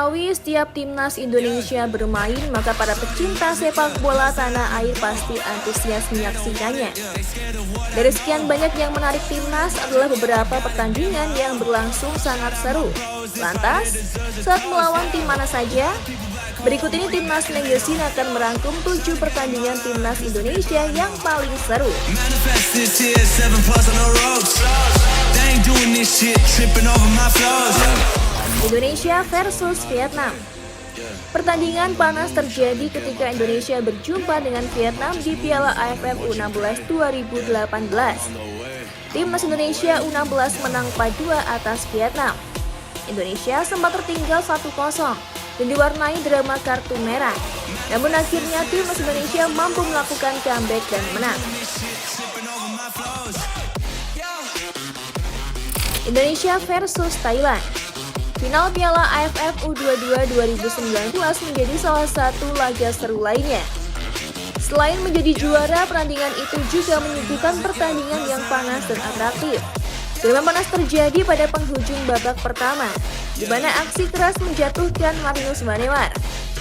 diketahui setiap timnas Indonesia bermain, maka para pecinta sepak bola tanah air pasti antusias menyaksikannya. Dari sekian banyak yang menarik timnas adalah beberapa pertandingan yang berlangsung sangat seru. Lantas, saat melawan tim mana saja? Berikut ini Timnas Magazine akan merangkum 7 pertandingan timnas Indonesia yang paling seru. Indonesia versus Vietnam. Pertandingan panas terjadi ketika Indonesia berjumpa dengan Vietnam di Piala AFF U16 2018. Timnas Indonesia U16 menang 4-2 atas Vietnam. Indonesia sempat tertinggal 1-0 dan diwarnai drama kartu merah. Namun akhirnya timnas Indonesia mampu melakukan comeback dan menang. Indonesia versus Thailand. Final Piala AFF U22 2019 menjadi salah satu laga seru lainnya. Selain menjadi juara, pertandingan itu juga menyuguhkan pertandingan yang panas dan atraktif. Drama panas terjadi pada penghujung babak pertama, di mana aksi keras menjatuhkan Martinus Vanewar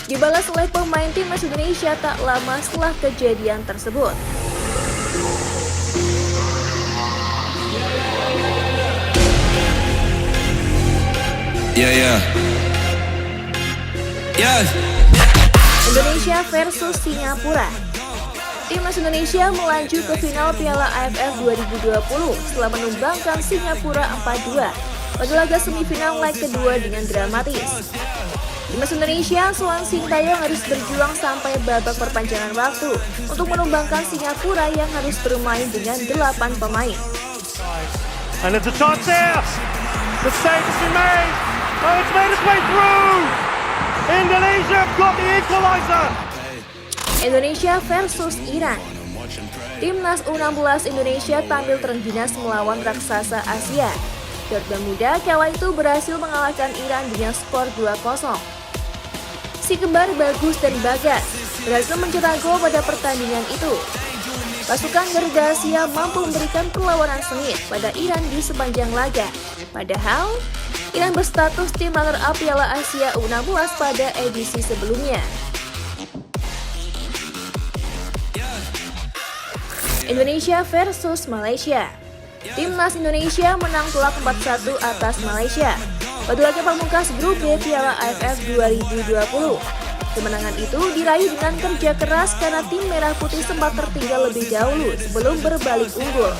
dibalas oleh pemain timnas Indonesia tak lama setelah kejadian tersebut. Indonesia versus Singapura. Timnas Indonesia melaju ke final Piala AFF 2020 setelah menumbangkan Singapura 4-2 pada laga semifinal leg kedua dengan dramatis. Timnas Indonesia Swan Sintayong harus berjuang sampai babak perpanjangan waktu untuk menumbangkan Singapura yang harus bermain dengan 8 pemain. And it's a chance here. The save has been made. Oh, it's made its way through. Indonesia got the equalizer. Indonesia versus Iran. Timnas U16 Indonesia tampil terengginas melawan raksasa Asia. Garuda Muda kala itu berhasil mengalahkan Iran dengan skor 2-0. Si kembar Bagus dan Bagas berhasil mencetak gol pada pertandingan itu. Pasukan Garuda Asia mampu memberikan perlawanan sengit pada Iran di sepanjang laga. Padahal, Iran berstatus tim runner-up Piala Asia U16 pada edisi sebelumnya. Indonesia versus Malaysia. Timnas Indonesia menang telak 4-1 atas Malaysia pada laga pamungkas grup B Piala AFF 2020. Kemenangan itu diraih dengan kerja keras karena tim merah putih sempat tertinggal lebih dahulu sebelum berbalik unggul.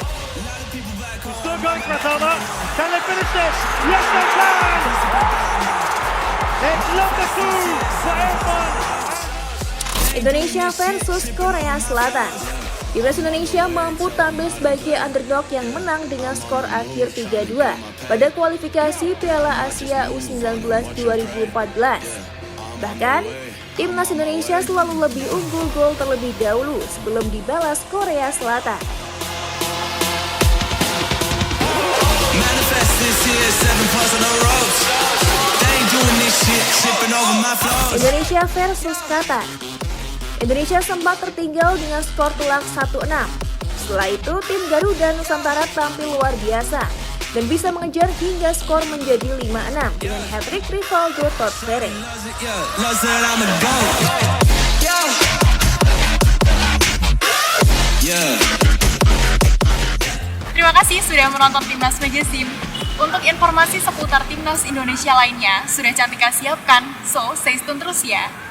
Indonesia versus Korea Selatan. Timnas Indonesia mampu tampil sebagai underdog yang menang dengan skor akhir 3-2 pada kualifikasi Piala Asia U19 2014. Bahkan, Timnas Indonesia selalu lebih unggul gol terlebih dahulu sebelum dibalas Korea Selatan. Indonesia versus Qatar. Indonesia sempat tertinggal dengan skor telak 1-6. Setelah itu, tim Garuda Nusantara tampil luar biasa dan bisa mengejar hingga skor menjadi 5-6 dengan hat-trick Rivaldo Totsere. Terima kasih sudah menonton Timnas Magazine. Untuk informasi seputar Timnas Indonesia lainnya, sudah Cantika siapkan, so stay tune terus ya.